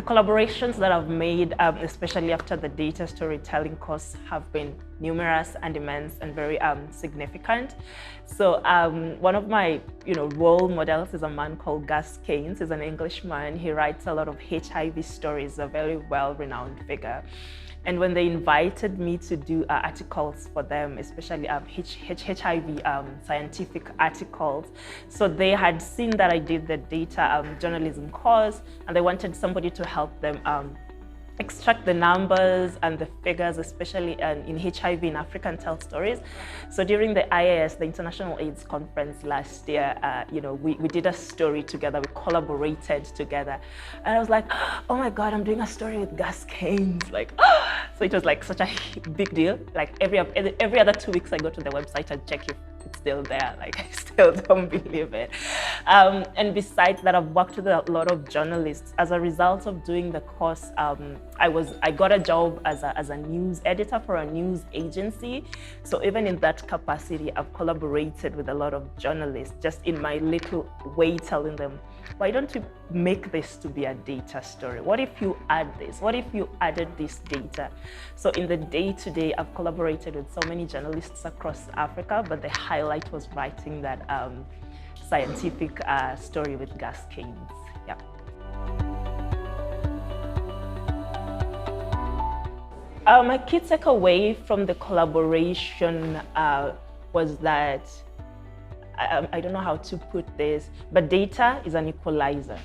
The collaborations that I've made, especially after the data storytelling course, have been numerous and immense and very significant. So one of my role models is a man called Gus Keynes. He's an Englishman. He writes a lot of HIV stories, a very well-renowned figure. And when they invited me to do articles for them, especially HIV scientific articles, so they had seen that I did the data journalism course, and they wanted somebody to help them extract the numbers and the figures, especially in HIV in Africa, and tell stories. So during the IAS, the International AIDS Conference last year, we did a story together, we collaborated together. And I was like, oh my God, I'm doing a story with Gus Keynes. So it was like such a big deal. Like every other 2 weeks, I go to the website and check if it's still there. Like I still don't believe it. And besides that, I've worked with a lot of journalists. As a result of doing the course, I got a job as a news editor for a news agency. So even in that capacity, I've collaborated with a lot of journalists, just in my little way, telling them, why don't you make this to be a data story? What if you add this? What if you added this data? So in the day-to-day, I've collaborated with so many journalists across Africa, but the highlight was writing that scientific story with Gus Keynes. Yeah. My key takeaway from the collaboration was that, I don't know how to put this, but data is an equalizer.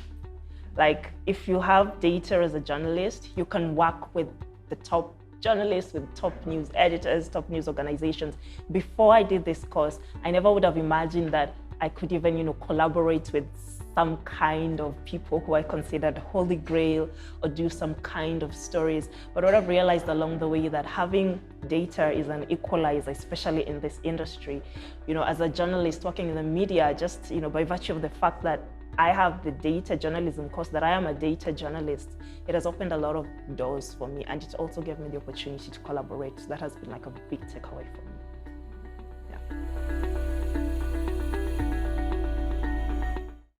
Like if you have data as a journalist, you can work with the top journalists, with top news editors, top news organizations. Before I did this course, I never would have imagined that I could even, collaborate with some kind of people who I considered holy grail, or do some kind of stories. But what I've realized along the way, that having data is an equalizer, especially in this industry. As a journalist working in the media, just by virtue of the fact that I have the data journalism course, that I am a data journalist, it has opened a lot of doors for me, and it also gave me the opportunity to collaborate. So that has been like a big takeaway for me. Yeah.